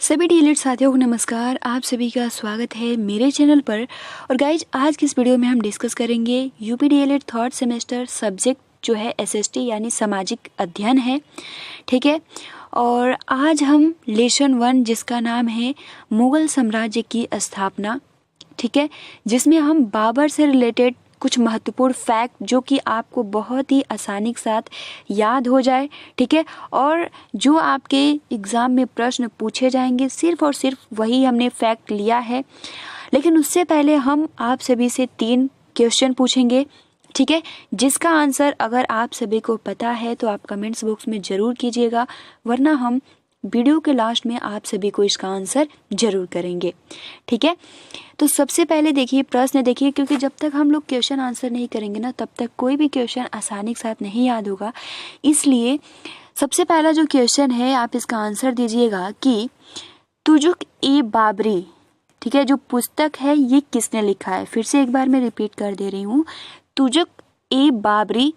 सभी डीएलएड साथियों को नमस्कार। आप सभी का स्वागत है मेरे चैनल पर। और गाइज आज की इस वीडियो में हम डिस्कस करेंगे UP DElEd third semester subject जो है एसएसटी यानी सामाजिक अध्ययन है, ठीक है। और आज हम लेसन 1 जिसका नाम है मुगल साम्राज्य की स्थापना, ठीक है, जिसमें हम बाबर से रिलेटेड कुछ महत्वपूर्ण फैक्ट जो कि आपको बहुत ही आसानी के साथ याद हो जाए, ठीक है, और जो आपके एग्ज़ाम में प्रश्न पूछे जाएंगे सिर्फ और सिर्फ वही हमने फैक्ट लिया है। लेकिन उससे पहले हम आप सभी से 3 क्वेश्चन पूछेंगे, ठीक है, जिसका आंसर अगर आप सभी को पता है तो आप कमेंट्स बॉक्स में ज़रूर कीजिएगा, वरना हम वीडियो के लास्ट में आप सभी को इसका आंसर जरूर करेंगे, ठीक है। तो सबसे पहले देखिए प्रश्न देखिए, क्योंकि जब तक हम लोग क्वेश्चन आंसर नहीं करेंगे ना तब तक कोई भी क्वेश्चन आसानी के साथ नहीं याद होगा। इसलिए सबसे पहला जो क्वेश्चन है आप इसका आंसर दीजिएगा कि तुजुक-ए-बाबरी, ठीक है, जो पुस्तक है ये किसने लिखा है। फिर से एक बार मैं रिपीट कर दे रही हूँ, तुजुक-ए-बाबरी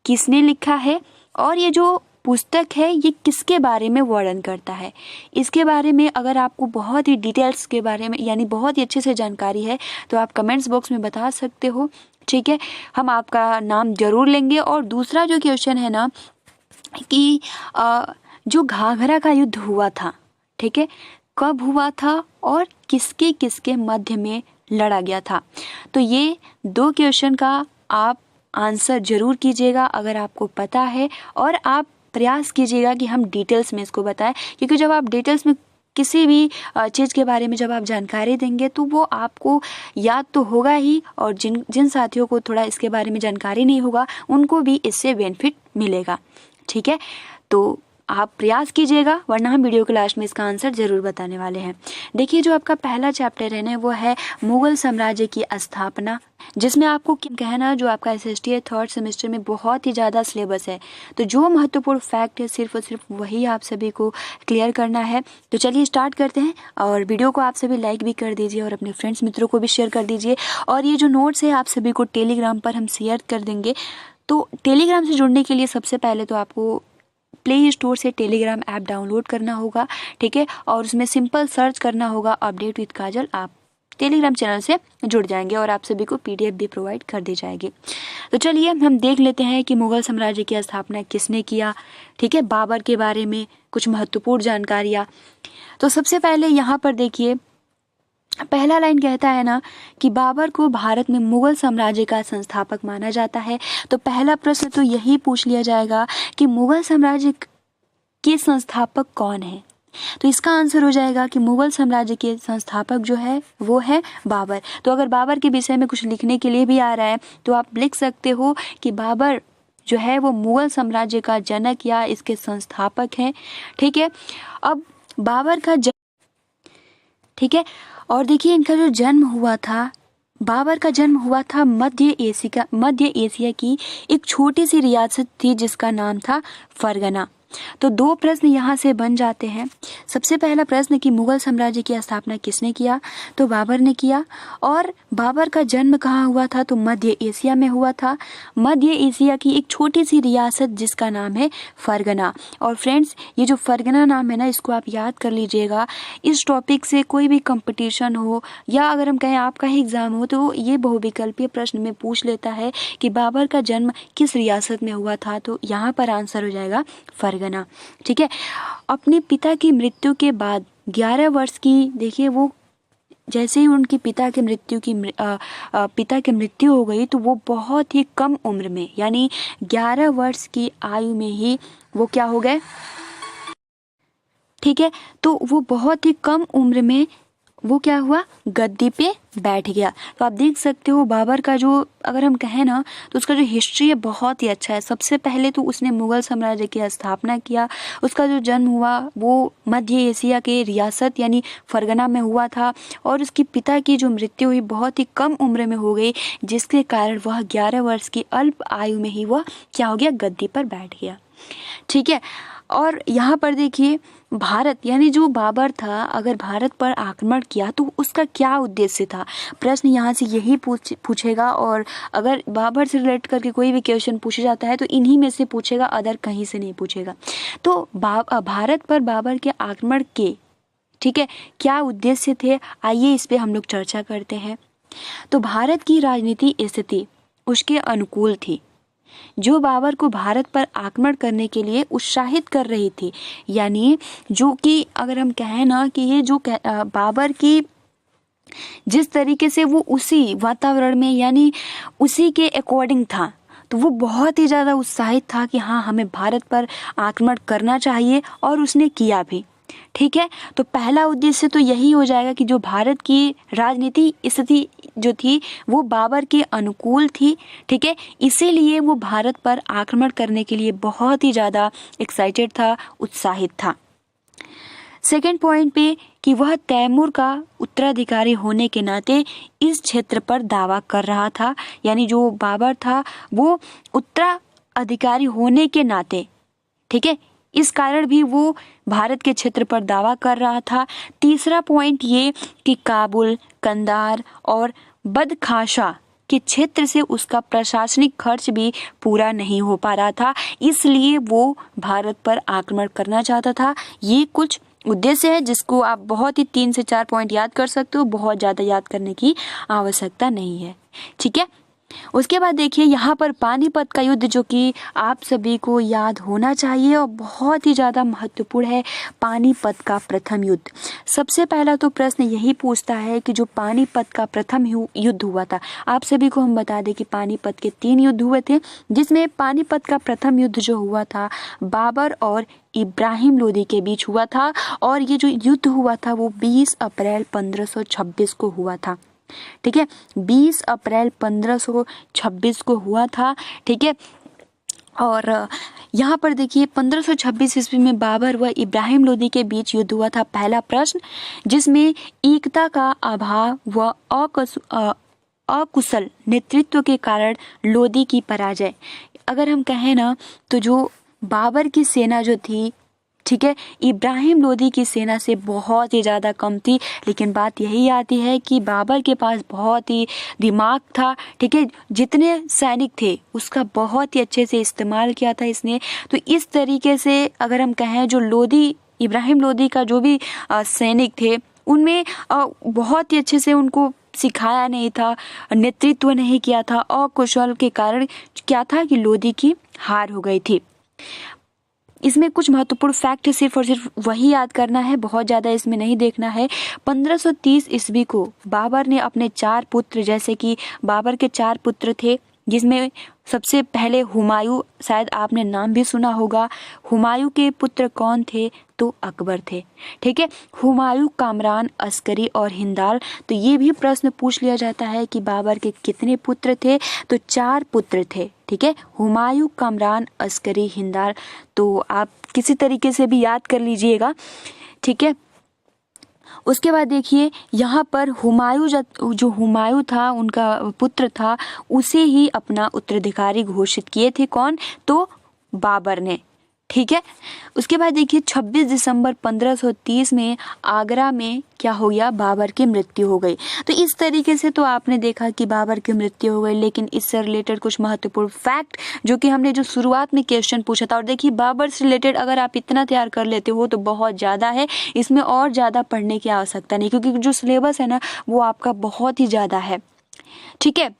किसने लिखा है और ये जो पुस्तक है ये किसके बारे में वर्णन करता है। इसके बारे में अगर आपको बहुत ही डिटेल्स के बारे में यानी बहुत ही अच्छे से जानकारी है तो आप कमेंट्स बॉक्स में बता सकते हो, ठीक है, हम आपका नाम जरूर लेंगे। और दूसरा जो क्वेश्चन है ना कि जो घाघरा का युद्ध हुआ था, ठीक है, कब हुआ था और किसके किसके मध्य में लड़ा गया था। तो ये 2 क्वेश्चन का आप आंसर जरूर कीजिएगा अगर आपको पता है, और आप प्रयास कीजिएगा कि हम डिटेल्स में इसको बताएं, क्योंकि जब आप डिटेल्स में किसी भी चीज़ के बारे में जब आप जानकारी देंगे तो वो आपको याद तो होगा ही, और जिन साथियों को थोड़ा इसके बारे में जानकारी नहीं होगा उनको भी इससे बेनिफिट मिलेगा, ठीक है। तो आप प्रयास कीजिएगा, वरना हम वीडियो के लास्ट में इसका आंसर जरूर बताने वाले हैं। देखिए जो आपका पहला चैप्टर है ना वो है मुगल साम्राज्य की स्थापना, जिसमें आपको कहना जो आपका एसएसटी है थर्ड सेमेस्टर में बहुत ही ज़्यादा सिलेबस है, तो जो महत्वपूर्ण फैक्ट है सिर्फ और सिर्फ वही आप सभी को क्लियर करना है। तो चलिए स्टार्ट करते हैं, और वीडियो को आप सभी लाइक भी कर दीजिए और अपने फ्रेंड्स मित्रों को भी शेयर कर दीजिए। और ये जो नोट्स है आप सभी को टेलीग्राम पर हम शेयर कर देंगे। तो टेलीग्राम से जुड़ने के लिए सबसे पहले तो आपको प्ले स्टोर से टेलीग्राम ऐप डाउनलोड करना होगा, ठीक है, और उसमें सिंपल सर्च करना होगा अपडेट विद काजल। आप टेलीग्राम चैनल से जुड़ जाएंगे और आप सभी को पीडीएफ भी प्रोवाइड कर दी जाएगी। तो चलिए हम देख लेते हैं कि मुगल साम्राज्य की स्थापना किसने किया, ठीक है, बाबर के बारे में कुछ महत्वपूर्ण जानकारियाँ। तो सबसे पहले यहाँ पर देखिए पहला लाइन कहता है ना कि बाबर को भारत में मुगल साम्राज्य का संस्थापक माना जाता है। तो पहला प्रश्न तो यही पूछ लिया जाएगा कि मुगल साम्राज्य के संस्थापक कौन है। तो इसका आंसर हो जाएगा कि मुगल साम्राज्य के संस्थापक जो है वो है बाबर। तो अगर बाबर के विषय में कुछ लिखने के लिए भी आ रहा है तो आप लिख सकते हो कि बाबर जो है वो मुगल साम्राज्य का जनक या इसके संस्थापक हैं, ठीक है। अब बाबर का ठीक है, और देखिए इनका जो जन्म हुआ था, बाबर का जन्म हुआ था मध्य एशिया की एक छोटी सी रियासत थी जिसका नाम था फरगना। तो 2 प्रश्न यहाँ से बन जाते हैं। सबसे पहला प्रश्न कि मुगल साम्राज्य की स्थापना किसने किया, तो बाबर ने किया। और बाबर का जन्म कहाँ हुआ था, तो मध्य एशिया में हुआ था, मध्य एशिया की एक छोटी सी रियासत जिसका नाम है फरगना। और फ्रेंड्स ये जो फरगना नाम है ना इसको आप याद कर लीजिएगा। इस टॉपिक से कोई भी कंपटीशन हो या अगर हम कहें आपका ही एग्जाम हो तो ये बहुविकल्पीय प्रश्न में पूछ लेता है कि बाबर का जन्म किस रियासत में हुआ था, तो यहाँ पर आंसर हो जाएगा फरगना, ठीक है। अपने पिता की मृत्यु के बाद 11 वर्ष की, देखिए वो जैसे ही उनकी पिता की मृत्यु हो गई तो वो बहुत ही कम उम्र में यानी 11 वर्ष की आयु में ही वो क्या हो गए, ठीक है। तो वो बहुत ही कम उम्र में वो क्या हुआ, गद्दी पे बैठ गया। तो आप देख सकते हो बाबर का जो अगर हम कहें ना तो उसका जो हिस्ट्री है बहुत ही अच्छा है। सबसे पहले तो उसने मुगल साम्राज्य की स्थापना किया, उसका जो जन्म हुआ वो मध्य एशिया के रियासत यानी फरगना में हुआ था, और उसके पिता की जो मृत्यु हुई बहुत ही कम उम्र में हो गई, जिसके कारण वह 11 वर्ष की अल्प आयु में ही वह क्या हो गया, गद्दी पर बैठ गया, ठीक है। और यहाँ पर देखिए भारत यानी जो बाबर था अगर भारत पर आक्रमण किया तो उसका क्या उद्देश्य था, प्रश्न यहाँ से यही पूछेगा। और अगर बाबर से रिलेट करके कोई भी क्वेश्चन पूछा जाता है तो इन्हीं में से पूछेगा, अदर कहीं से नहीं पूछेगा। तो भारत पर बाबर के आक्रमण के ठीक है, क्या उद्देश्य थे, आइए इस पे हम लोग चर्चा करते हैं। तो भारत की राजनीति स्थिति उसके अनुकूल थी, जो बाबर को भारत पर आक्रमण करने के लिए उत्साहित कर रही थी। यानी जो कि अगर हम कहें ना कि ये जो बाबर की जिस तरीके से वो उसी वातावरण में यानी उसी के अकॉर्डिंग था, तो वो बहुत ही ज़्यादा उत्साहित था कि हाँ हमें भारत पर आक्रमण करना चाहिए, और उसने किया भी। ठीक है, तो पहला उद्देश्य तो यही हो जाएगा कि जो भारत की राजनीति स्थिति जो थी वो बाबर के अनुकूल थी। ठीक है, इसीलिए वो भारत पर आक्रमण करने के लिए बहुत ही ज़्यादा एक्साइटेड था, उत्साहित था। सेकेंड पॉइंट पे कि वह तैमूर का उत्तराधिकारी होने के नाते इस क्षेत्र पर दावा कर रहा था। यानी जो बाबर था वो उत्तराधिकारी होने के नाते, ठीक है, इस कारण भी वो भारत के क्षेत्र पर दावा कर रहा था। तीसरा पॉइंट ये कि काबुल, कंधार और बदखाशा के क्षेत्र से उसका प्रशासनिक खर्च भी पूरा नहीं हो पा रहा था, इसलिए वो भारत पर आक्रमण करना चाहता था। ये कुछ उद्देश्य है जिसको आप बहुत ही 3 से 4 पॉइंट याद कर सकते हो, बहुत ज़्यादा याद करने की आवश्यकता नहीं है। ठीक है, उसके बाद देखिए यहाँ पर पानीपत का युद्ध जो कि आप सभी को याद होना चाहिए और बहुत ही ज़्यादा महत्वपूर्ण है। पानीपत का प्रथम युद्ध, सबसे पहला तो प्रश्न यही पूछता है कि जो पानीपत का प्रथम युद्ध हुआ था, आप सभी को हम बता दें कि पानीपत के 3 युद्ध हुए थे, जिसमें पानीपत का प्रथम युद्ध जो हुआ था बाबर और इब्राहिम लोदी के बीच हुआ था, और ये जो युद्ध हुआ था वो 20 अप्रैल 1526 को हुआ था। ठीक है, 20 अप्रैल 1526 को हुआ था। ठीक है, और यहाँ पर देखिए 1526 ईस्वी में बाबर व इब्राहिम लोदी के बीच युद्ध हुआ था। पहला प्रश्न, जिसमें एकता का अभाव व अकुशल नेतृत्व के कारण लोदी की पराजय। अगर हम कहें ना तो जो बाबर की सेना जो थी, ठीक है, इब्राहिम लोदी की सेना से बहुत ही ज़्यादा कम थी, लेकिन बात यही आती है कि बाबर के पास बहुत ही दिमाग था। ठीक है, जितने सैनिक थे उसका बहुत ही अच्छे से इस्तेमाल किया था इसने। तो इस तरीके से अगर हम कहें जो लोदी, इब्राहिम लोदी का जो भी सैनिक थे उनमें बहुत ही अच्छे से उनको सिखाया नहीं था, नेतृत्व नहीं किया था, अकुशल के कारण क्या था कि लोदी की हार हो गई थी। इसमें कुछ महत्वपूर्ण फैक्ट सिर्फ और सिर्फ वही याद करना है, बहुत ज़्यादा इसमें नहीं देखना है। 1530 ईस्वी को बाबर ने अपने 4 पुत्र, जैसे कि बाबर के 4 पुत्र थे, जिसमें सबसे पहले हुमायूं, शायद आपने नाम भी सुना होगा। हुमायूं के पुत्र कौन थे? तो अकबर थे। ठीक है, हुमायूं, कामरान, अस्करी और हिंदाल। तो ये भी प्रश्न पूछ लिया जाता है कि बाबर के कितने पुत्र थे? तो 4 पुत्र थे। ठीक है, हुमायूं, कामरान, अस्करी, हिंदाल। तो आप किसी तरीके से भी याद कर लीजिएगा। ठीक है, उसके बाद देखिए यहाँ पर हुमायूं, जो हुमायूं था उनका पुत्र था, उसे ही अपना उत्तराधिकारी घोषित किए थे। कौन? तो बाबर ने। ठीक है, उसके बाद देखिए 26 दिसंबर 1530 में आगरा में क्या हो गया? बाबर की मृत्यु हो गई। तो इस तरीके से तो आपने देखा कि बाबर की मृत्यु हो गई, लेकिन इससे रिलेटेड कुछ महत्वपूर्ण फैक्ट जो कि हमने जो शुरुआत में क्वेश्चन पूछा था, और देखिए बाबर से रिलेटेड अगर आप इतना तैयार कर लेते हो तो बहुत ज़्यादा है, इसमें और ज़्यादा पढ़ने की आवश्यकता नहीं, क्योंकि जो सिलेबस है ना वो आपका बहुत ही ज़्यादा है। ठीक है,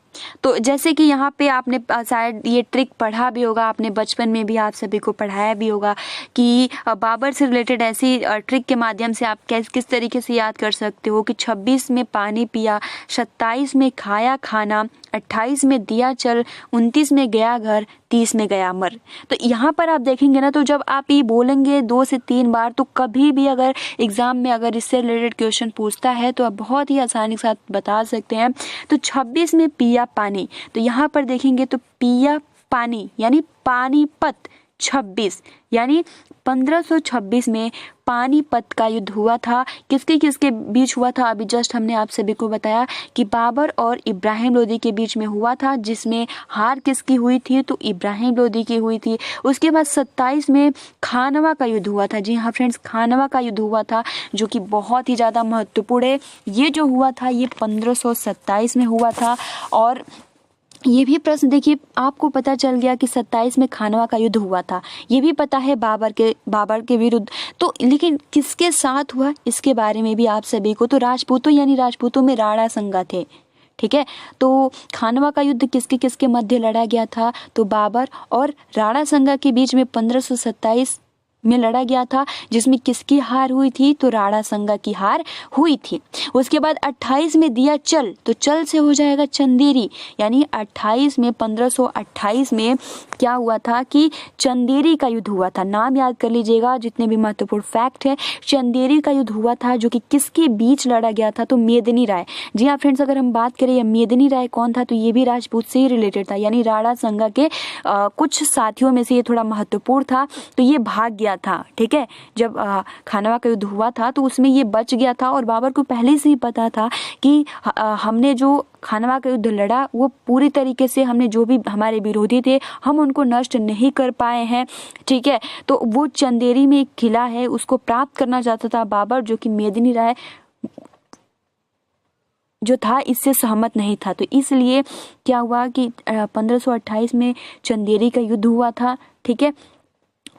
तो जैसे कि यहाँ पे आपने शायद ये ट्रिक पढ़ा भी होगा, आपने बचपन में भी आप सभी को पढ़ाया भी होगा कि बाबर से रिलेटेड ऐसी ट्रिक के माध्यम से आप किस तरीके से याद कर सकते हो कि 26 में पानी पिया, 27 में खाया खाना, 28 में दिया चल, 29 में गया घर, 30 में गया मर। तो यहाँ पर आप देखेंगे ना, तो जब आप ये बोलेंगे 2 से 3 बार, तो कभी भी अगर एग्जाम में अगर इससे रिलेटेड क्वेश्चन पूछता है तो आप बहुत ही आसानी के साथ बता सकते हैं। तो 26 में पिया पानी, तो यहाँ पर देखेंगे तो पिया पानी यानी पानीपत। 26 यानी 1526 में पानीपत का युद्ध हुआ था। किसके किसके बीच हुआ था? अभी जस्ट हमने आप सभी को बताया कि बाबर और इब्राहिम लोदी के बीच में हुआ था, जिसमें हार किसकी हुई थी? तो इब्राहिम लोदी की हुई थी। उसके बाद 27 में खानवा का युद्ध हुआ था। जी हाँ फ्रेंड्स, खानवा का युद्ध हुआ था, जो कि बहुत ही ज़्यादा महत्वपूर्ण है। ये जो हुआ था ये 1527 में हुआ था। और ये भी प्रश्न देखिए, आपको पता चल गया कि 27 में खानवा का युद्ध हुआ था, ये भी पता है बाबर के विरुद्ध, तो लेकिन किसके साथ हुआ इसके बारे में भी आप सभी को, तो राजपूतों यानी राजपूतों में राणा संगा थे। ठीक है, तो खानवा का युद्ध किसके किसके मध्य लड़ा गया था, तो बाबर और राणा संगा के बीच में 1527 में लड़ा गया था, जिसमें किसकी हार हुई थी, तो राणा संगा की हार हुई थी। उसके बाद 28 में दिया चल, तो चल से हो जाएगा चंदेरी, यानी 28 में 1528 में क्या हुआ था कि चंदेरी का युद्ध हुआ था। नाम याद कर लीजिएगा जितने भी महत्वपूर्ण फैक्ट है। चंदेरी का युद्ध हुआ था जो कि किसके बीच लड़ा गया था, तो मेदिनी राय। जी हाँ फ्रेंड्स, अगर हम बात करें मेदिनी राय कौन था, तो ये भी राजपूत से ही रिलेटेड था, यानी राणा संगा के कुछ साथियों में से ये थोड़ा महत्वपूर्ण था, तो ये भाग गया था। ठीक है, जब खानवा का युद्ध हुआ था तो उसमें ये बच गया था, और बाबर को पहले से ही पता था कि हमने जो खानवा का युद्ध लड़ा वो पूरी तरीके से हमने जो भी हमारे विरोधी थे हम उनको नष्ट नहीं कर पाए हैं। ठीक है, तो वो चंदेरी में एक किला है उसको प्राप्त करना चाहता था बाबर, जो कि मेदिनी राय जो था इससे सहमत नहीं था। तो इसलिए क्या हुआ कि 1528 में चंदेरी का युद्ध हुआ था। ठीक है,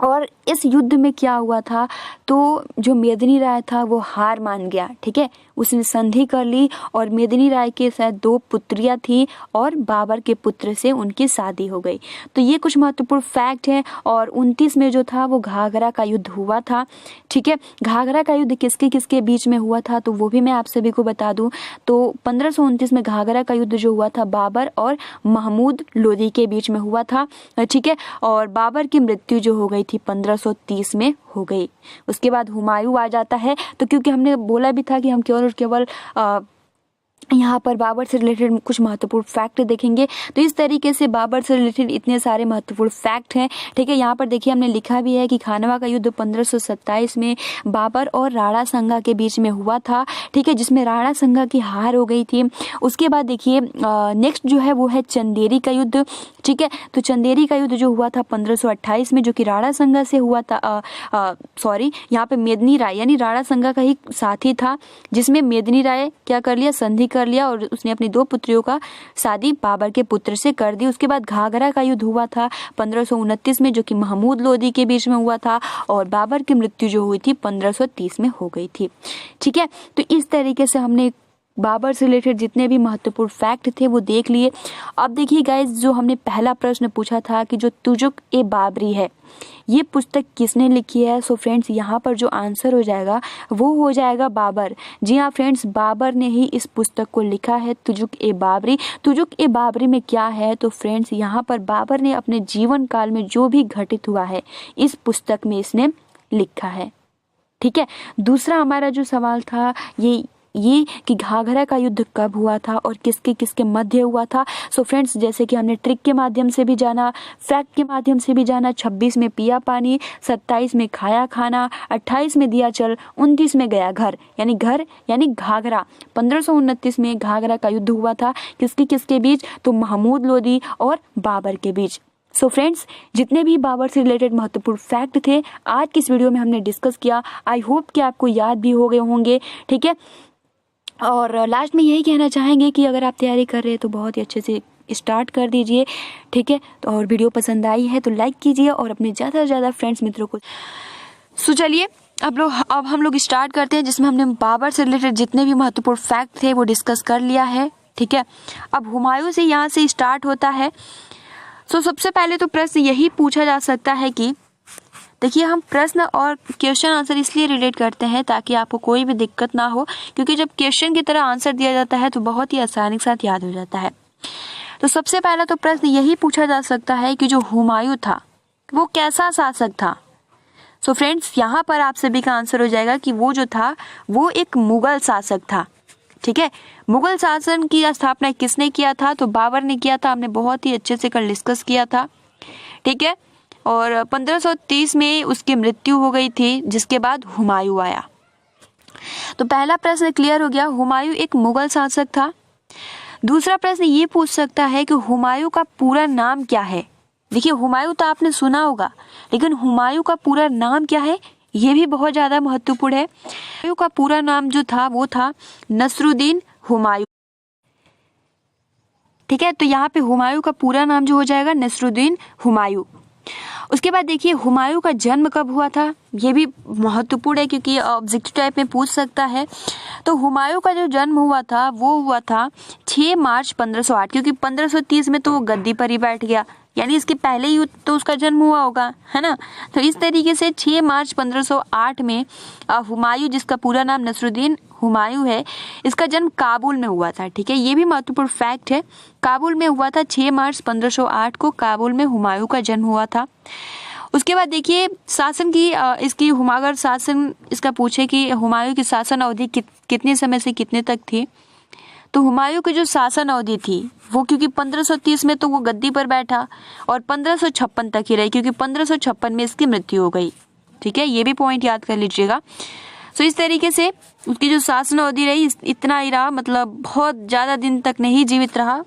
और इस युद्ध में क्या हुआ था, तो जो मेदिनी राय था वो हार मान गया। ठीक है, उसने संधि कर ली, और मेदिनी राय के साथ 2 पुत्रियां थी और बाबर के पुत्र से उनकी शादी हो गई। तो ये कुछ महत्वपूर्ण फैक्ट है। और 29 में जो था वो घाघरा का युद्ध हुआ था। ठीक है, घाघरा का युद्ध किसके किसके बीच में हुआ था, तो वो भी मैं आप सभी को बता दूं। तो 1529 में घाघरा का युद्ध जो हुआ था बाबर और महमूद लोदी के बीच में हुआ था। ठीक है, और बाबर की मृत्यु जो हो गई थी 1530 में हो गई। उसके बाद हुमायूं आ जाता है। तो क्योंकि हमने बोला भी था कि हम केवल और केवल यहाँ पर बाबर से रिलेटेड कुछ महत्वपूर्ण फैक्ट देखेंगे, तो इस तरीके से बाबर से रिलेटेड इतने सारे महत्वपूर्ण फैक्ट हैं। ठीक है, यहाँ पर देखिए हमने लिखा भी है कि खानवा का युद्ध 1527 में बाबर और राणा संगा के बीच में हुआ था। ठीक है, जिसमें राणा संगा की हार हो गई थी। उसके बाद देखिए नेक्स्ट जो है वो है चंदेरी का युद्ध। ठीक है, तो चंदेरी का युद्ध जो हुआ था 1528 में, जो कि राणा संगा से हुआ था, सॉरी यहाँ पे मेदिनी राय यानी राणा संगा का ही साथी था, जिसमें मेदिनी राय क्या कर लिया, संधि कर लिया, और उसने अपनी 2 पुत्रियों का शादी बाबर के पुत्र से कर दी। उसके बाद घाघरा का युद्ध हुआ था 1529 में, जो कि महमूद लोदी के बीच में हुआ था, और बाबर की मृत्यु जो हुई थी 1530 में हो गई थी। ठीक है, तो इस तरीके से हमने बाबर से रिलेटेड जितने भी महत्वपूर्ण फैक्ट थे वो देख लिए। अब देखिए गाइज, जो हमने पहला प्रश्न पूछा था कि जो तुजुक-ए-बाबरी है ये पुस्तक किसने लिखी है, सो फ्रेंड्स यहाँ पर जो आंसर हो जाएगा वो हो जाएगा बाबर। जी हाँ फ्रेंड्स, बाबर ने ही इस पुस्तक को लिखा है, तुजुक-ए-बाबरी। तुजुक-ए-बाबरी में क्या है, तो फ्रेंड्स यहाँ पर बाबर ने अपने जीवन काल में जो भी घटित हुआ है इस पुस्तक में इसने लिखा है। ठीक है, दूसरा हमारा जो सवाल था ये कि घाघरा का युद्ध कब हुआ था और किसके किसके मध्य हुआ था। सो फ्रेंड्स, जैसे कि हमने ट्रिक के माध्यम से भी जाना, फैक्ट के माध्यम से भी जाना, 26 में पिया पानी, 27 में खाया खाना, 28 में दिया चल, 29 में गया घर यानी घाघरा। 1529 में घाघरा का युद्ध हुआ था, किसके किसके बीच, तो महमूद लोदी और बाबर के बीच। सो फ्रेंड्स, जितने भी बाबर से रिलेटेड महत्वपूर्ण फैक्ट थे आज की इस वीडियो में हमने डिस्कस किया। आई होप कि आपको याद भी हो गए होंगे। ठीक है, और लास्ट में यही कहना चाहेंगे कि अगर आप तैयारी कर रहे हैं तो बहुत ही अच्छे से स्टार्ट कर दीजिए। ठीक है, तो और वीडियो पसंद आई है तो लाइक कीजिए और अपने ज़्यादा से ज़्यादा फ्रेंड्स मित्रों को। सो चलिए अब हम लोग स्टार्ट करते हैं, जिसमें हमने बाबर से रिलेटेड जितने भी महत्वपूर्ण फैक्ट थे वो डिस्कस कर लिया है। ठीक है, अब हुमायूं से यहाँ से स्टार्ट होता है। सो सबसे पहले तो प्रश्न यही पूछा जा सकता है कि देखिए, हम प्रश्न और क्वेश्चन आंसर इसलिए रिलेट करते हैं ताकि आपको कोई भी दिक्कत ना हो, क्योंकि जब क्वेश्चन की तरह आंसर दिया जाता है तो बहुत ही आसानी के साथ याद हो जाता है। तो सबसे पहला तो प्रश्न यही पूछा जा सकता है कि जो हुमायूं था वो कैसा शासक था। सो फ्रेंड्स, यहाँ पर आप सभी का आंसर हो जाएगा कि वो जो था वो एक मुगल शासक था। ठीक है, मुगल शासन की स्थापना किसने किया था, तो बाबर ने किया था। हमने बहुत ही अच्छे से कल डिस्कस किया था। ठीक है, और 1530 में उसकी मृत्यु हो गई थी, जिसके बाद हुमायूं आया। तो पहला प्रश्न क्लियर हो गया, हुमायूं एक मुगल शासक था। दूसरा प्रश्न ये पूछ सकता है कि हुमायूं का पूरा नाम क्या है। देखिए, हुमायूं तो आपने सुना होगा, लेकिन हुमायूं का पूरा नाम क्या है ये भी बहुत ज़्यादा महत्वपूर्ण है। हुमायूं का पूरा नाम जो था वो था नसरुद्दीन हुमायूं। ठीक है, तो यहाँ पे हुमायूं का पूरा नाम जो हो जाएगा नसरुद्दीन हुमायूं। उसके बाद देखिए हुमायूं का जन्म कब हुआ था, ये भी महत्वपूर्ण है क्योंकि ऑब्जेक्टिव टाइप में पूछ सकता है। तो हुमायूं का जो जन्म हुआ था वो हुआ था 6 मार्च 1508, क्योंकि 1530 में तो वो गद्दी पर ही बैठ गया, यानी इसके पहले ही तो उसका जन्म हुआ होगा, है ना। तो इस तरीके से 6 मार्च 1508 में हुमायूं, जिसका पूरा नाम नसरुद्दीन हुमायूं है, इसका जन्म काबुल में हुआ था। ठीक है, ये भी महत्वपूर्ण फैक्ट है, काबुल में हुआ था। 6 मार्च 1508 को काबुल में हुमायूं का जन्म हुआ था। उसके बाद देखिए शासन की इसकी अगर शासन इसका पूछे कि हुमायूं की शासन अवधि कितने समय से कितने तक थी, तो हुमायूं की जो शासन अवधि थी वो, क्योंकि 1530 में तो वो गद्दी पर बैठा और 1556 तक ही रही, क्योंकि 1556 में इसकी मृत्यु हो गई। ठीक है, ये भी पॉइंट याद कर लीजिएगा। तो इस तरीके से उसकी जो शासन अवधि रही इतना ही रहा, मतलब बहुत ज़्यादा दिन तक नहीं जीवित रहा।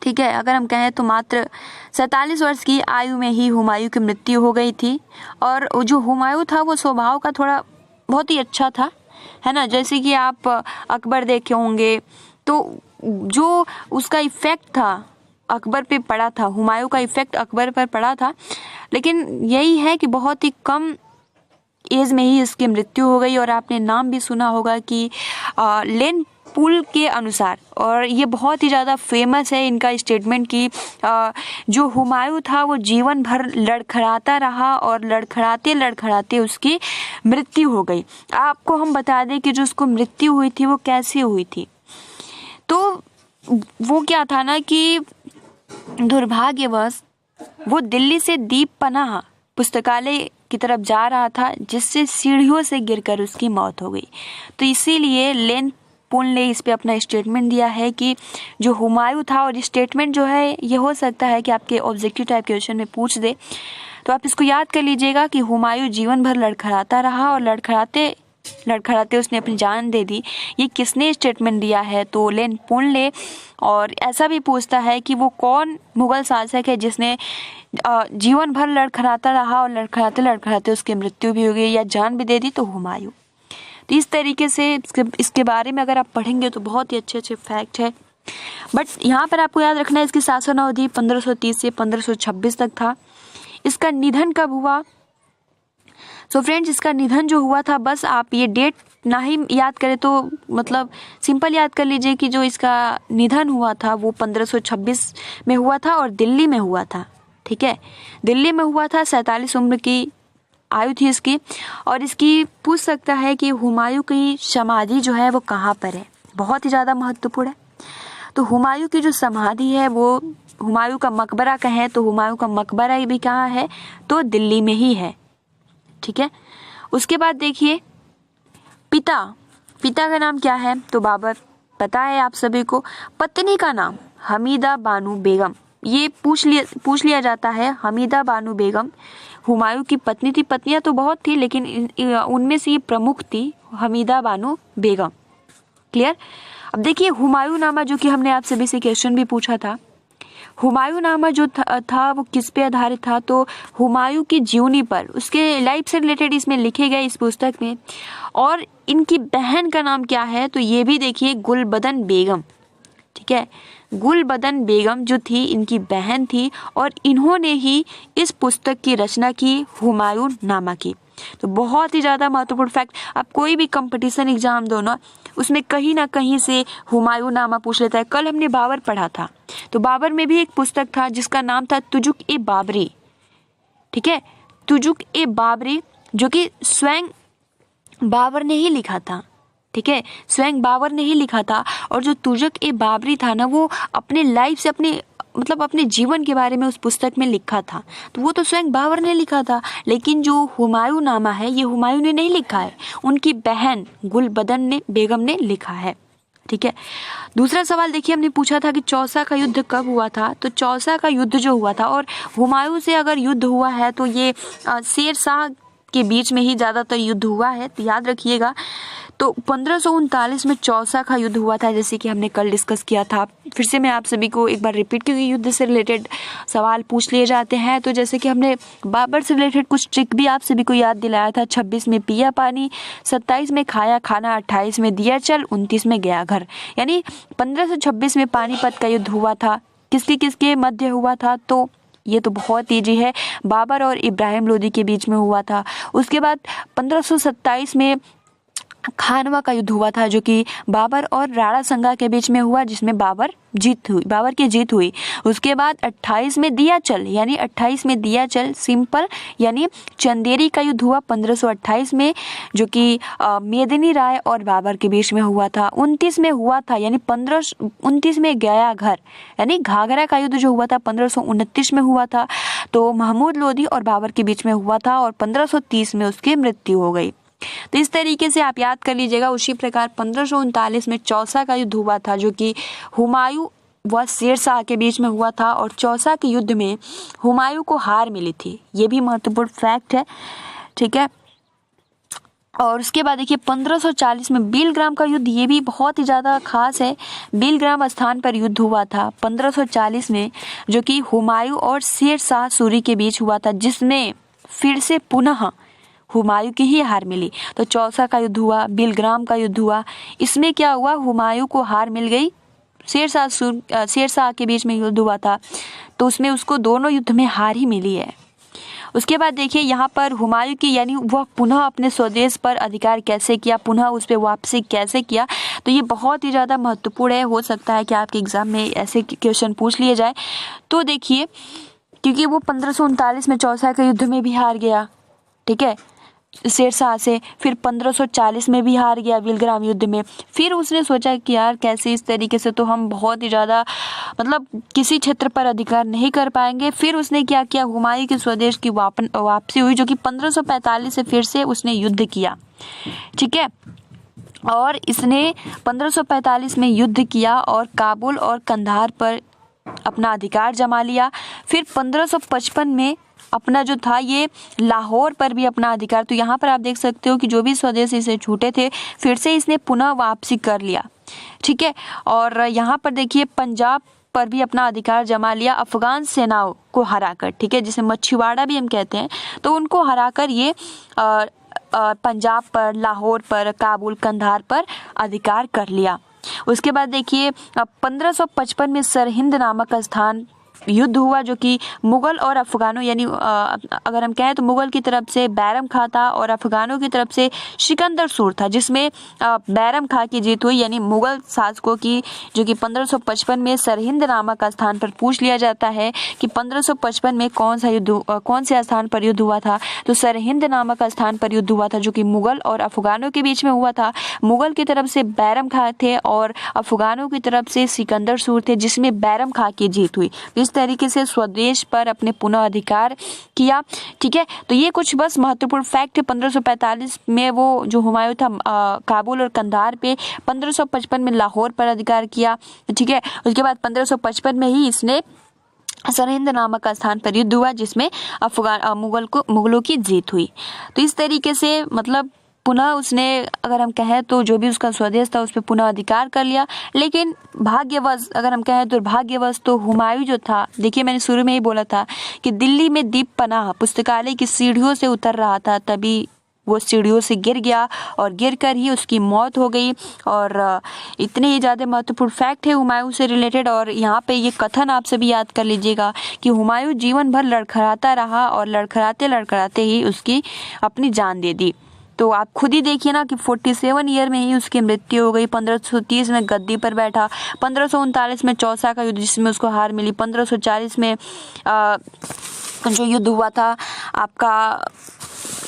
ठीक है, अगर हम कहें तो मात्र 47 वर्ष की आयु में ही हुमायूं की मृत्यु हो गई थी। और जो हुमायूं था वो स्वभाव का थोड़ा बहुत ही अच्छा था, है ना। जैसे कि आप अकबर देखे होंगे तो जो उसका इफेक्ट था अकबर पे पड़ा था, हुमायूं का इफेक्ट अकबर पर पड़ा था, लेकिन यही है कि बहुत ही कम एज में ही इसकी मृत्यु हो गई। और आपने नाम भी सुना होगा कि लेन पुल के अनुसार, और ये बहुत ही ज़्यादा फेमस है इनका स्टेटमेंट कि जो हुमायूं था वो जीवन भर लड़खड़ाता रहा और लड़खड़ाते लड़खड़ाते उसकी मृत्यु हो गई। आपको हम बता दें कि जो उसको मृत्यु हुई थी वो कैसे हुई थी। तो वो क्या था ना कि दुर्भाग्यवश वो दिल्ली से दीप पनाह पुस्तकालय की तरफ जा रहा था, जिससे सीढ़ियों से गिरकर उसकी मौत हो गई। तो इसीलिए लेन पुल ने इस पे अपना स्टेटमेंट दिया है कि जो हुमायूं था, और स्टेटमेंट जो है ये हो सकता है कि आपके ऑब्जेक्टिव टाइप क्वेश्चन में पूछ दे, तो आप इसको याद कर लीजिएगा कि हुमायूं जीवन भर लड़खड़ाता रहा और लड़खड़ाते लड़खड़ाते उसने अपनी जान दे दी। ये किसने स्टेटमेंट दिया है, तो लेन पुल ने। और ऐसा भी पूछता है कि वो कौन मुगल शासक है जिसने जीवन भर लड़खड़ाता रहा और लड़खड़ाते लड़खड़ाते उसकी मृत्यु भी हो गई या जान भी दे दी, तो हुमायूं। तो इस तरीके से इसके बारे में अगर आप पढ़ेंगे तो बहुत ही अच्छे अच्छे फैक्ट है। बट यहाँ पर आपको याद रखना है इसकी शासन अवधि 1530 से 1526 तक था। इसका निधन कब हुआ, सो फ्रेंड्स इसका निधन जो हुआ था, बस आप ये डेट ना ही याद करें तो मतलब सिंपल याद कर लीजिए कि जो इसका निधन हुआ था वो 1526 में हुआ था और दिल्ली में हुआ था। ठीक है, दिल्ली में हुआ था। 47 उम्र की आयु थी इसकी। और इसकी पूछ सकता है कि हुमायूं की समाधि जो है वो कहाँ पर है, बहुत ही ज़्यादा महत्वपूर्ण है। तो हुमायूं की जो समाधि है वो हुमायूं का मकबरा कहें तो हुमायूं का मकबरा भी कहाँ है, तो दिल्ली में ही है। ठीक है, उसके बाद देखिए पिता का नाम क्या है, तो बाबर, पता है आप सभी को। पत्नी का नाम हमीदा बानो बेगम, ये पूछ लिया जाता है। हमीदा बानो बेगम हुमायूं की पत्नी थी। पत्नियां तो बहुत थी लेकिन उनमें से ये प्रमुख थी, हमीदा बानो बेगम। क्लियर। अब देखिए हुमायूं नामा, जो कि हमने आपसे बेसिक क्वेश्चन भी पूछा था, हुमायूं नामा जो था वो किस पे आधारित था, तो हुमायूं की जीवनी पर, उसके लाइफ से रिलेटेड इसमें लिखे गए इस पुस्तक में। और इनकी बहन का नाम क्या है, तो ये भी देखिए गुलबदन बेगम। ठीक है, गुलबदन बेगम जो थी इनकी बहन थी और इन्होंने ही इस पुस्तक की रचना की, हुमायूं नामा की। तो बहुत ही ज़्यादा महत्वपूर्ण फैक्ट, आप कोई भी कंपटीशन एग्जाम दो ना, उसमें कहीं ना कहीं से हुमायूं नामा पूछ लेता है। कल हमने बाबर पढ़ा था, तो बाबर में भी एक पुस्तक था जिसका नाम था तुजुक-ए-बाबरी। ठीक है, तुजुक-ए-बाबरी, जो कि स्वयं बाबर ने ही लिखा था। ठीक है, स्वयं बाबर ने ही लिखा था। और जो तुजुक-ए-बाबरी था ना, वो अपने लाइफ से अपने जीवन के बारे में उस पुस्तक में लिखा था, तो वो तो स्वयं बाबर ने लिखा था। लेकिन जो हुमायूं नामा है ये हुमायूं ने नहीं लिखा है, उनकी बहन गुलबदन बेगम ने लिखा है। ठीक है, दूसरा सवाल देखिए, हमने पूछा था कि चौसा का युद्ध कब हुआ था, तो चौसा का युद्ध जो हुआ था, और हुमायूं से अगर युद्ध हुआ है तो ये शेर शाह के बीच में ही ज़्यादातर युद्ध हुआ है, तो याद रखिएगा। तो 1539 में चौसा का युद्ध हुआ था, जैसे कि हमने कल डिस्कस किया था। फिर से मैं आप सभी को एक बार रिपीट, क्योंकि युद्ध से रिलेटेड सवाल पूछ लिए जाते हैं। तो जैसे कि हमने बाबर से रिलेटेड कुछ ट्रिक भी आप सभी को याद दिलाया था। 26 में पिया पानी, 27 में खाया खाना, 28 में दिया चल, 29 में गया घर। यानी 1526 में पानीपत का युद्ध हुआ था। किसके किसके मध्य हुआ था? तो ये तो बहुत ईजी है, बाबर और इब्राहिम लोदी के बीच में हुआ था। उसके बाद 1527 में खानवा का युद्ध हुआ था, जो कि बाबर और राणा संगा के बीच में हुआ, जिसमें बाबर की जीत हुई। उसके बाद 28 में दिया चल, यानी 28 में दिया चल सिंपल यानी चंदेरी का युद्ध हुआ 1528 में, जो कि मेदिनी राय और बाबर के बीच में हुआ था। 29 में हुआ था, यानी 1529 में गया घर यानी घाघरा का युद्ध जो हुआ था 1529 में हुआ था। तो महमूद लोदी और बाबर के बीच में हुआ था और 1530 में उसकी मृत्यु हो गई। तो इस तरीके से आप याद कर लीजिएगा। उसी प्रकार 1539 में चौसा का युद्ध हुआ था, जो कि हुमायूं व शेरशाह के बीच में हुआ था और चौसा के युद्ध में हुमायूं को हार मिली थी। ये भी महत्वपूर्ण फैक्ट है, ठीक है। और उसके बाद देखिए 1540 में बीलग्राम का युद्ध, ये भी बहुत ही ज़्यादा खास है। बीलग्राम स्थान पर युद्ध हुआ था 1540 में, जो कि हुमायूं और शेरशाह सूरी के बीच हुआ था, जिसमें फिर से पुनः हुमायूं की ही हार मिली। तो चौसा का युद्ध हुआ, बीलग्राम का युद्ध हुआ, इसमें क्या हुआ? हुमायूं को हार मिल गई। शेरशाह के बीच में युद्ध हुआ था, तो उसमें उसको दोनों युद्ध में हार ही मिली है। उसके बाद देखिए यहाँ पर हुमायूं की, यानी वह पुनः अपने स्वदेश पर अधिकार कैसे किया, पुनः उस पर वापसी कैसे किया, तो ये बहुत ही ज़्यादा महत्वपूर्ण है। हो सकता है कि आपके एग्जाम में ऐसे क्वेश्चन पूछ लिए जाए। तो देखिए, क्योंकि वो 1539 में चौसा के युद्ध में भी हार गया, ठीक है, शेरशाह से। फिर 1540 में भी हार गया बीलग्राम युद्ध में। फिर उसने सोचा कि यार कैसे, इस तरीके से तो हम बहुत ही ज़्यादा मतलब किसी क्षेत्र पर अधिकार नहीं कर पाएंगे। फिर उसने क्या किया? हुमायूं के स्वदेश की वापसी हुई, जो कि 1545 से फिर से उसने युद्ध किया, ठीक है। और इसने 1545 में युद्ध किया और काबुल और कंधार पर अपना अधिकार जमा लिया। फिर 1555 में अपना जो था ये लाहौर पर भी अपना अधिकार, तो यहाँ पर आप देख सकते हो कि जो भी स्वदेश इसे छूटे थे फिर से इसने पुनः वापसी कर लिया, ठीक है। और यहाँ पर देखिए पंजाब पर भी अपना अधिकार जमा लिया अफगान सेनाओं को हराकर, ठीक है, जिसे मछुआरा भी हम कहते हैं। तो उनको हराकर ये पंजाब पर, लाहौर पर, काबुल, कंधार पर अधिकार कर लिया। उसके बाद देखिए 1555 में सरहिंद नामक स्थान युद्ध हुआ, जो कि मुगल और अफगानों, यानी अगर हम कहें तो मुगल की तरफ से बैरम खां था और अफगानों की तरफ से सिकंदर सूर था, जिसमें बैरम खां की जीत हुई, यानी मुगल शासकों की, जो कि 1555 में सरहिंद नामक स्थान पर पूछ लिया जाता है कि 1555 में कौन से स्थान पर युद्ध हुआ था। तो सरहिंद नामक स्थान पर युद्ध हुआ था, जो कि मुगल और अफगानों के बीच में हुआ था। मुगल की तरफ से बैरम खां थे और अफगानों की तरफ से सिकंदर सूर थे, जिसमें बैरम खां की जीत हुई। इस तरीके से स्वदेश पर अपने पुनः अधिकार किया, ठीक है। तो ये कुछ बस महत्वपूर्ण फैक्ट है। 1545 में वो जो हुमायूं था काबुल और कंधार पे, 1555 में लाहौर पर अधिकार किया, ठीक है। उसके बाद 1555 में ही इसने सरहिंद नामक स्थान पर युद्ध हुआ, जिसमें मुगलों की जीत हुई। तो इस तरीके से मतलब पुनः उसने, अगर हम कहें तो जो भी उसका स्वदेश था उस पर पुनः अधिकार कर लिया। लेकिन भाग्यवश, अगर हम कहें तो भाग्यवश, तो हुमायूं जो था, देखिए मैंने शुरू में ही बोला था कि दिल्ली में दीप पनाह पुस्तकालय की सीढ़ियों से उतर रहा था, तभी वो सीढ़ियों से गिर गया और गिरकर ही उसकी मौत हो गई। और इतने ही ज़्यादा महत्वपूर्ण फैक्ट है हुमायूं से रिलेटेड। और यहाँ पे ये कथन आप सभी याद कर लीजिएगा कि हुमायूं जीवन भर लड़खड़ाता रहा और लड़खड़ाते लड़खड़ाते ही उसकी अपनी जान दे दी। तो आप खुद ही देखिए ना कि 47 ईयर में ही उसकी मृत्यु हो गई। 1530 में गद्दी पर बैठा, 1539 में चौसा का युद्ध जिसमें उसको हार मिली, 1540 में जो युद्ध हुआ था आपका,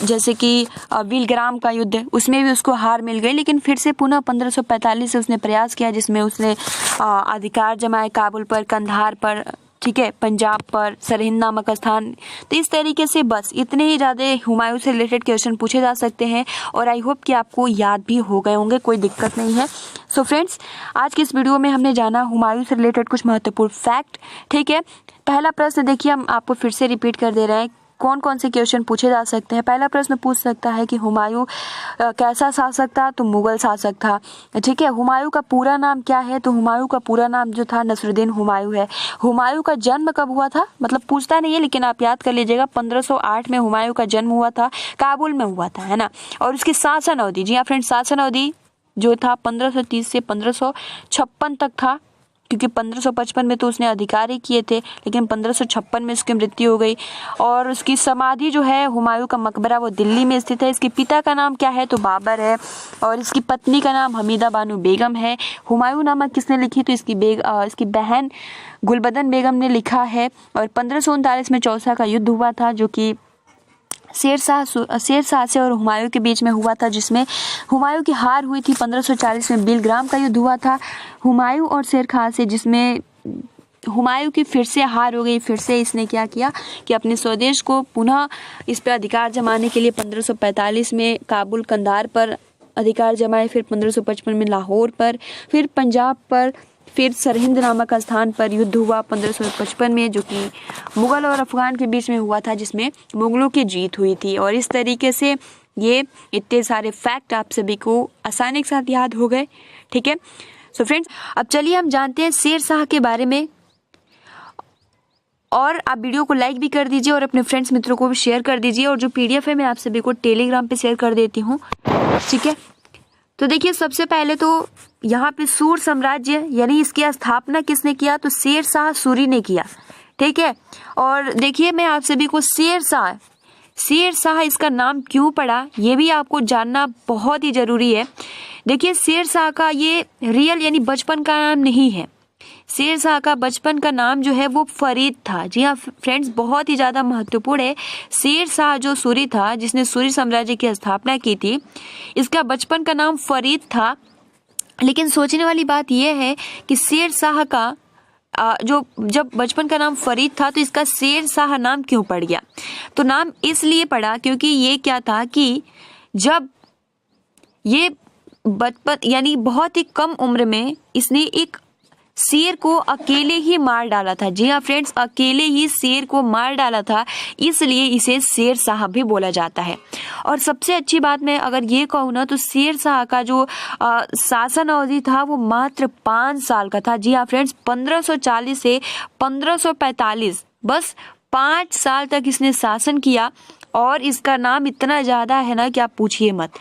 जैसे कि बीलग्राम का युद्ध, उसमें भी उसको हार मिल गई। लेकिन फिर से पुनः 1545 से उसने प्रयास किया, जिसमें उसने अधिकार जमाए काबुल पर, कंधार पर, ठीक है, पंजाब पर, सरहिंद नामक स्थान। तो इस तरीके से बस इतने ही ज़्यादा हुमायूं से रिलेटेड क्वेश्चन पूछे जा सकते हैं और आई होप कि आपको याद भी हो गए होंगे, कोई दिक्कत नहीं है। सो फ्रेंड्स, आज की इस वीडियो में हमने जाना हुमायूं से रिलेटेड कुछ महत्वपूर्ण फैक्ट, ठीक है। पहला प्रश्न देखिए, हम आपको फिर से रिपीट कर दे रहे हैं कौन कौन से क्वेश्चन पूछे जा सकते हैं। पहला प्रश्न पूछ सकता है कि हुमायूं कैसा शासक था, तो मुगल शासक था। ठीक है, हुमायूं का पूरा नाम क्या है, तो हुमायूं का पूरा नाम जो था नसरुद्दीन हुमायूं है। हुमायूं का जन्म कब हुआ था, मतलब पूछता नहीं है लेकिन आप याद कर लीजिएगा, 1508 में हुमायूं का जन्म हुआ था, काबुल में हुआ था, है ना। और उसकी शासन अवधि, जी हाँ फ्रेंड्स, शासन अवधि जो था 1530 से 1556 तक था, क्योंकि 1555 में तो उसने अधिकार ही किए थे, लेकिन 1556 में उसकी मृत्यु हो गई। और उसकी समाधि जो है, हुमायूं का मकबरा, वो दिल्ली में स्थित है। इसके पिता का नाम क्या है, तो बाबर है, और इसकी पत्नी का नाम हमीदा बानो बेगम है। हुमायूं नामा किसने लिखी, तो इसकी बहन गुलबदन बेगम ने लिखा है। और 1539 में चौसा का युद्ध हुआ था, जो कि शेरशाह से और हुमायूं के बीच में हुआ था, जिसमें हुमायूं की हार हुई थी। 1540 में बिलग्राम का युद्ध हुआ था हुमायूं और शेरशाह से, जिसमें हुमायूं की फिर से हार हो गई। फिर से इसने क्या किया कि अपने स्वदेश को पुनः इस पर अधिकार जमाने के लिए 1545 में काबुल कंधार पर अधिकार जमाए, फिर 1555 में लाहौर पर, फिर पंजाब पर, फिर सरहिंद नामक स्थान पर युद्ध हुआ 1555 में, जो कि मुगल और अफगान के बीच में हुआ था, जिसमें मुगलों की जीत हुई थी। और इस तरीके से ये इतने सारे फैक्ट आप सभी को आसानी के साथ याद हो गए। ठीक है, सो फ्रेंड्स, अब चलिए हम जानते हैं शेरशाह के बारे में। और आप वीडियो को लाइक भी कर दीजिए और अपने फ्रेंड्स मित्रों को भी शेयर कर दीजिए। और जो PDF है मैं आप सभी को टेलीग्राम पे शेयर कर देती हूँ। ठीक है, तो देखिए सबसे पहले तो यहाँ पे सूर साम्राज्य यानी इसकी स्थापना किसने किया, तो शेरशाह सूरी ने किया। ठीक है, और देखिए मैं आप सभी को शेरशाह इसका नाम क्यों पड़ा, ये भी आपको जानना बहुत ही जरूरी है। देखिए शेरशाह का ये रियल यानी बचपन का नाम नहीं है। शेरशाह का बचपन का नाम जो है वो फरीद था। जी हाँ फ्रेंड्स, बहुत ही ज्यादा महत्वपूर्ण है। शेरशाह जो सूरी था, जिसने सूरी साम्राज्य की स्थापना की थी, इसका बचपन का नाम फरीद था। लेकिन सोचने वाली बात यह है कि शेरशाह का जब बचपन का नाम फरीद था, तो इसका शेरशाह नाम क्यों पड़ गया, तो नाम इसलिए पड़ा क्योंकि ये क्या था कि जब ये बचपन यानी बहुत ही कम उम्र में इसने एक शेर को अकेले ही मार डाला था। जी हाँ फ्रेंड्स, अकेले ही शेर को मार डाला था, इसलिए इसे शेरशाह भी बोला जाता है। और सबसे अच्छी बात मैं अगर ये कहूँ ना, तो शेरशाह का जो शासन अवधि था वो मात्र 5 साल का था। जी हाँ फ्रेंड्स, 1540 से 1545, बस 5 साल तक इसने शासन किया। और इसका नाम इतना ज्यादा है ना कि आप पूछिए मत।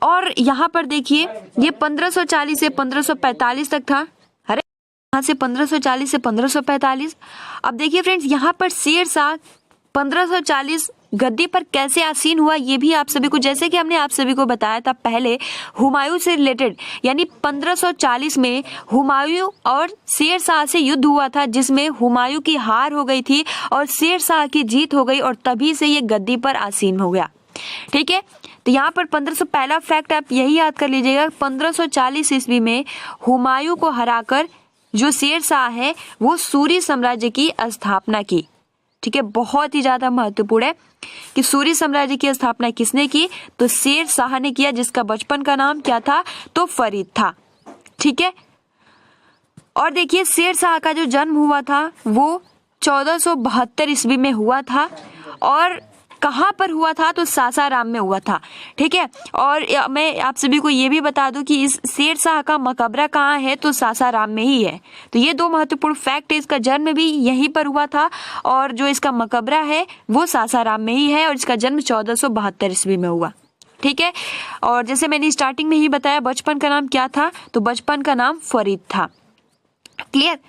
और यहाँ पर देखिए ये 1540 से 1545 तक था। अरे यहाँ से 1540 से 1545। अब देखिए फ्रेंड्स, यहाँ पर शेरशाह 1540 गद्दी पर कैसे आसीन हुआ, ये भी आप सभी को, जैसे कि हमने आप सभी को बताया था पहले, हुमायूं से रिलेटेड, यानी 1540 में हुमायूं और शेरशाह से युद्ध हुआ था, जिसमें हुमायूं की हार हो गई थी और शेरशाह की जीत हो गई, और तभी से ये गद्दी पर आसीन हो गया। ठीक है, तो यहाँ पर 1500 पहला फैक्ट आप यही याद कर लीजिएगा, 1540 ईस्वी में हुमायूं को हराकर जो शेरशाह है वो सूरी साम्राज्य की स्थापना की। ठीक है, बहुत ही ज्यादा महत्वपूर्ण है कि सूरी साम्राज्य की स्थापना किसने की, तो शेरशाह ने किया, जिसका बचपन का नाम क्या था, तो फरीद था। ठीक है, और देखिए शेरशाह का जो जन्म हुआ था वो 1472 ईस्वी में हुआ था, और कहाँ पर हुआ था, तो सासाराम में हुआ था। ठीक है, और मैं आप सभी को ये भी बता दूं कि इस शेरशाह का मकबरा कहाँ है, तो सासाराम में ही है। तो ये 2 महत्वपूर्ण फैक्ट है, इसका जन्म भी यहीं पर हुआ था और जो इसका मकबरा है वो सासाराम में ही है, और इसका जन्म 1472 ईस्वी में हुआ। ठीक है, और जैसे मैंने स्टार्टिंग में ही बताया बचपन का नाम क्या था, तो बचपन का नाम फरीद था। क्लियर।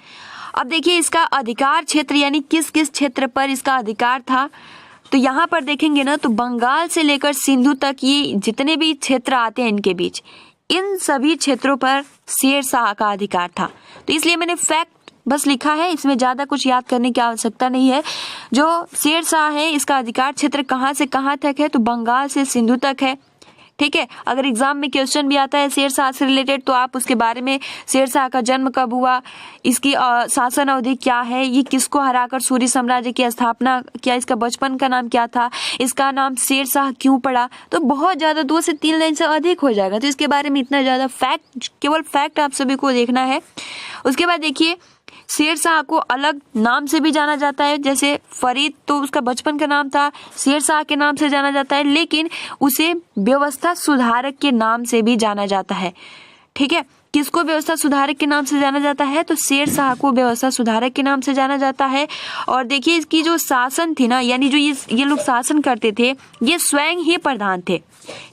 अब देखिए इसका अधिकार क्षेत्र यानी किस किस क्षेत्र पर इसका अधिकार था, तो यहाँ पर देखेंगे ना, तो बंगाल से लेकर सिंधु तक ये जितने भी क्षेत्र आते हैं इनके बीच, इन सभी क्षेत्रों पर शेरशाह का अधिकार था। तो इसलिए मैंने फैक्ट बस लिखा है, इसमें ज्यादा कुछ याद करने की आवश्यकता नहीं है। जो शेरशाह है इसका अधिकार क्षेत्र कहाँ से कहाँ तक है, तो बंगाल से सिंधु तक है। ठीक है, अगर एग्जाम में क्वेश्चन भी आता है शेरशाह से रिलेटेड, तो आप उसके बारे में, शेरशाह का जन्म कब हुआ, इसकी शासन अवधि क्या है, ये किसको हराकर सूरी साम्राज्य की स्थापना किया, इसका बचपन का नाम क्या था, इसका नाम शेरशाह क्यों पड़ा, तो बहुत ज्यादा 2 से 3 लाइन से अधिक हो जाएगा। तो इसके बारे में इतना ज्यादा फैक्ट, केवल फैक्ट आप सभी को देखना है। उसके बाद देखिए शेर शाह को अलग नाम से भी जाना जाता है, जैसे फरीद तो उसका बचपन का नाम था, शेर शाह के नाम से जाना जाता है, लेकिन उसे व्यवस्था सुधारक के नाम से भी जाना जाता है। ठीक है, किसको व्यवस्था सुधारक के नाम से जाना जाता है? तो शेर शाह को व्यवस्था सुधारक के नाम से जाना जाता है। और देखिए इसकी जो शासन थी ना, यानी जो ये लोग शासन करते थे, ये स्वयं ही प्रधान थे।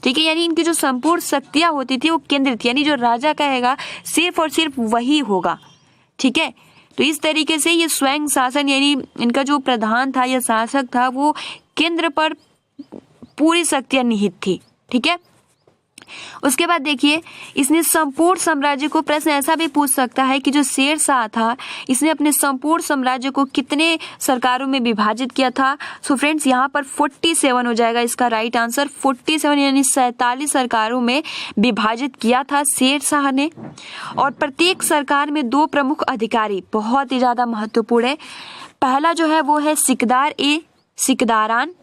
ठीक है, यानी इनकी जो संपूर्ण शक्तियां होती थी वो केंद्रित, यानी जो राजा कहेगा सिर्फ और सिर्फ वही होगा। ठीक है, तो इस तरीके से ये स्वयं शासन, यानी इनका जो प्रधान था या शासक था वो केंद्र पर पूरी शक्तियां निहित थी। ठीक है, उसके बाद देखिए इसने संपूर्ण साम्राज्य को, प्रश्न ऐसा भी पूछ सकता है कि जो शेर शाह था इसने अपने संपूर्ण साम्राज्य को कितने सरकारों में विभाजित किया था? सो फ्रेंड्स यहाँ पर 47 हो जाएगा इसका राइट आंसर। 47 यानी 47 सरकारों में विभाजित किया था शेर शाह ने। और प्रत्येक सरकार में 2 प्रमुख अधिकारी बहुत ही ज्यादा महत्वपूर्ण है। पहला जो है वो है सिकदार ए सिकदारान,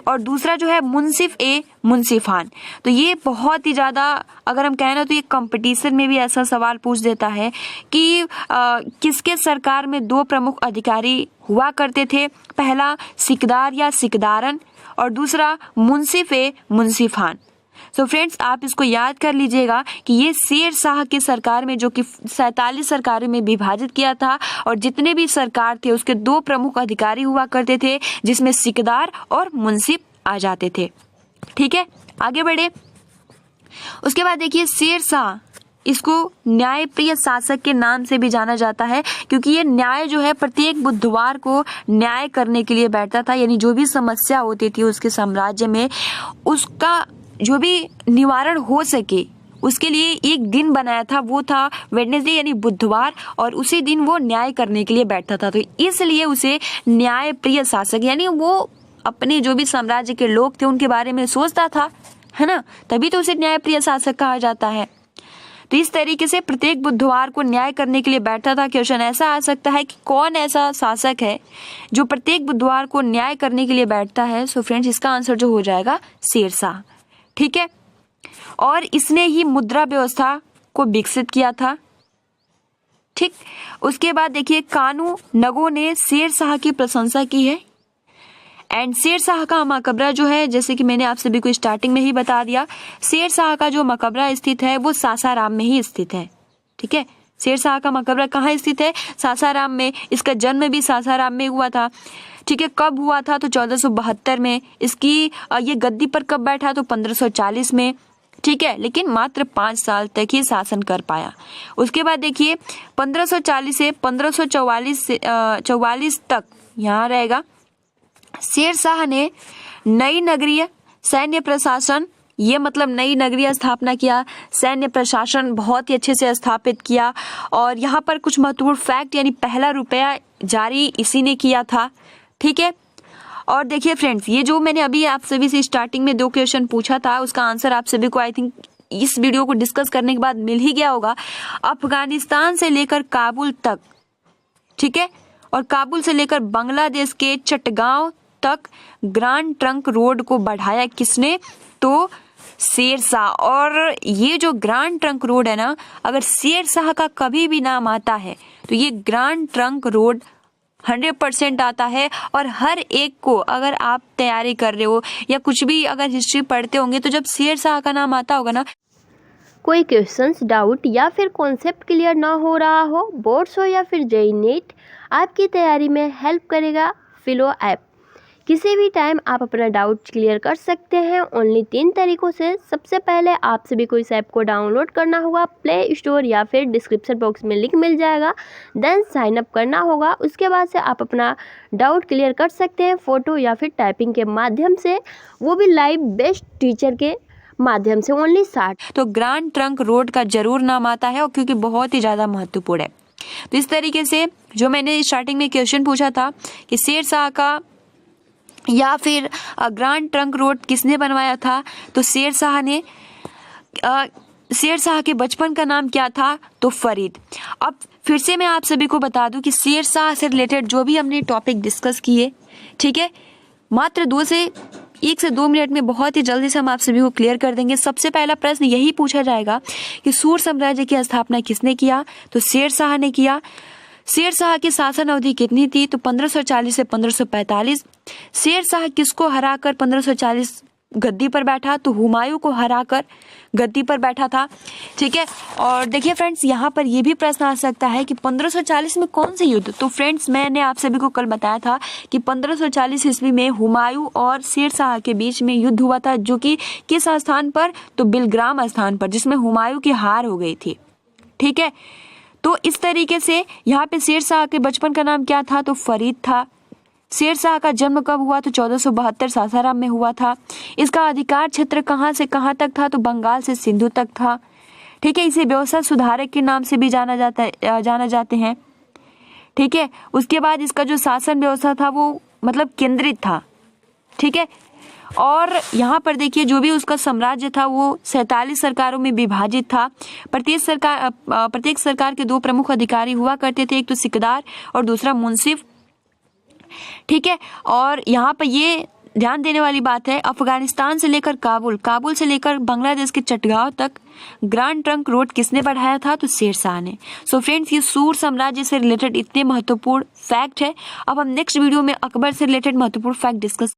और दूसरा जो है मुंसिफ ए मुंसिफान। तो ये बहुत ही ज़्यादा, अगर हम कहें ना तो ये कंपटीशन में भी ऐसा सवाल पूछ देता है कि किसके सरकार में 2 प्रमुख अधिकारी हुआ करते थे? पहला सिकदार या सिकदारन और दूसरा मुंसिफ ए मुंसिफान। सो फ्रेंड्स आप इसको याद कर लीजिएगा कि ये शेर शाह की सरकार में, जो कि 47 सरकारों में विभाजित किया था, और जितने भी सरकार थे उसके 2 प्रमुख अधिकारी हुआ करते थे, जिसमें सिकदार और मुंसिफ आ जाते थे। ठीक है, आगे बढ़े। उसके बाद देखिए शेर शाह, इसको न्यायप्रिय शासक के नाम से भी जाना जाता है, क्योंकि ये न्याय जो है प्रत्येक बुधवार को न्याय करने के लिए बैठता था। यानी जो भी समस्या होती थी उसके साम्राज्य में, उसका जो भी निवारण हो सके उसके लिए एक दिन बनाया था, वो था वेडनेसडे यानी बुधवार, और उसी दिन वो न्याय करने के लिए बैठता था। तो इसलिए उसे न्यायप्रिय शासक, यानी वो अपने जो भी साम्राज्य के लोग थे उनके बारे में सोचता था, है ना, तभी तो उसे न्यायप्रिय शासक कहा जाता है। तो इस तरीके से प्रत्येक बुधवार को न्याय करने के लिए बैठता था। क्वेश्चन ऐसा आ सकता है कि कौन ऐसा शासक है जो प्रत्येक बुधवार को न्याय करने के लिए बैठता है? सो फ्रेंड्स इसका आंसर जो हो जाएगा शेर शाह। ठीक है, और इसने ही मुद्रा व्यवस्था को विकसित किया था। ठीक, उसके बाद देखिए कानू नगो ने शेर शाह की प्रशंसा की है। एंड शेर शाह का मकबरा जो है, जैसे कि मैंने आप सभी को स्टार्टिंग में ही बता दिया, शेर शाह का जो मकबरा स्थित है वो सासाराम में ही स्थित है। ठीक है, शेर शाह का मकबरा कहाँ स्थित है? सासाराम में। इसका जन्म भी सासाराम में हुआ था। ठीक है, कब हुआ था? तो 1472 में। इसकी ये गद्दी पर कब बैठा? तो 1540 में। ठीक है, लेकिन मात्र 5 साल तक ही शासन कर पाया। उसके बाद देखिए 1540 से 1544 तक यहाँ रहेगा। शेर शाह ने नई नगरीय सैन्य प्रशासन, ये मतलब नई नगरीय स्थापना किया, सैन्य प्रशासन बहुत ही अच्छे से स्थापित किया, और यहाँ पर कुछ महत्वपूर्ण फैक्ट, यानी पहला रुपया जारी इसी ने किया था। ठीक है, और देखिए फ्रेंड्स, ये जो मैंने अभी आप सभी से स्टार्टिंग में 2 क्वेश्चन पूछा था, उसका आंसर आप सभी को आई थिंक इस वीडियो को डिस्कस करने के बाद मिल ही गया होगा। अफगानिस्तान से लेकर काबुल तक, ठीक है, और काबुल से लेकर बांग्लादेश के चटगांव तक ग्रांड ट्रंक रोड को बढ़ाया किसने? तो शेर शाह। और ये जो ग्रांड ट्रंक रोड है ना, अगर शेर शाह का कभी भी नाम आता है तो ये ग्रांड ट्रंक रोड 100% आता है। और हर एक को, अगर आप तैयारी कर रहे हो या कुछ भी अगर हिस्ट्री पढ़ते होंगे, तो जब शेर शाह का नाम आता होगा ना, कोई क्वेश्चंस, डाउट या फिर कॉन्सेप्ट क्लियर ना हो रहा हो, बोर्ड्स हो या फिर जेईई नीट, आपकी तैयारी में हेल्प करेगा फिलो ऐप। किसी भी टाइम आप अपना डाउट क्लियर कर सकते हैं ओनली 3 तरीकों से। सबसे पहले आप सभी को इस ऐप को डाउनलोड करना होगा, प्ले स्टोर या फिर डिस्क्रिप्शन बॉक्स में लिंक मिल जाएगा। देन साइन अप करना होगा। उसके बाद से आप अपना डाउट क्लियर कर सकते हैं फ़ोटो या फिर टाइपिंग के माध्यम से, वो भी लाइव बेस्ट टीचर के माध्यम से। ओनली 60। तो ग्रांड ट्रंक रोड का जरूर नाम आता है, और क्योंकि बहुत ही ज़्यादा महत्वपूर्ण है। तो इस तरीके से जो मैंने स्टार्टिंग में क्वेश्चन पूछा था कि शेर शाह का या फिर ग्रांड ट्रंक रोड किसने बनवाया था, तो शेर शाह ने। शेर शाह के बचपन का नाम क्या था? तो फरीद। अब फिर से मैं आप सभी को बता दूं कि शेर शाह से रिलेटेड जो भी हमने टॉपिक डिस्कस किए, ठीक है, मात्र 1 से 2 मिनट में बहुत ही जल्दी से हम आप सभी को क्लियर कर देंगे। सबसे पहला प्रश्न यही पूछा जाएगा कि सूर साम्राज्य की स्थापना किसने किया? तो शेर शाह ने किया। शेर शाह की शासन अवधि कितनी थी? तो 1540 से 1545। शेर शाह किसको हराकर 1540 गद्दी पर बैठा? तो हुमायूं को हराकर गद्दी पर बैठा था। ठीक है, और देखिए फ्रेंड्स, यहाँ पर यह भी प्रश्न आ सकता है कि 1540 में कौन से युद्ध? तो फ्रेंड्स, मैंने आप सभी को कल बताया था कि 1540 ईस्वी में हुमायूं और शेर शाह के बीच में युद्ध हुआ था, जो कि किस स्थान पर? तो बिलग्राम स्थान पर, जिसमें हुमायूं की हार हो गई थी। ठीक है, तो इस तरीके से यहाँ पे शेर शाह के बचपन का नाम क्या था? तो फरीद था। शेर शाह का जन्म कब हुआ? तो 1472 सासाराम में हुआ था। इसका अधिकार क्षेत्र कहाँ से कहाँ तक था? तो बंगाल से सिंधु तक था। ठीक है, इसे व्यवस्था सुधारक के नाम से भी जाना जाते हैं। ठीक है, उसके बाद इसका जो शासन व्यवस्था था वो मतलब केंद्रित था। ठीक है, और यहाँ पर देखिए जो भी उसका साम्राज्य था वो 47 सरकारों में विभाजित था। प्रत्येक सरकार के 2 प्रमुख अधिकारी हुआ करते थे, एक तो सिकदार और दूसरा मुंसिफ। ठीक है, और यहाँ पर ये ध्यान देने वाली बात है, अफगानिस्तान से लेकर काबुल से लेकर बांग्लादेश के चटगांव तक ग्रांड ट्रंक रोड किसने बढ़ाया था? तो शेर शाह ने। सो फ्रेंड्स, ये सूर साम्राज्य से रिलेटेड इतने महत्वपूर्ण फैक्ट है। अब हम नेक्स्ट वीडियो में अकबर से रिलेटेड महत्वपूर्ण फैक्ट डिस्कस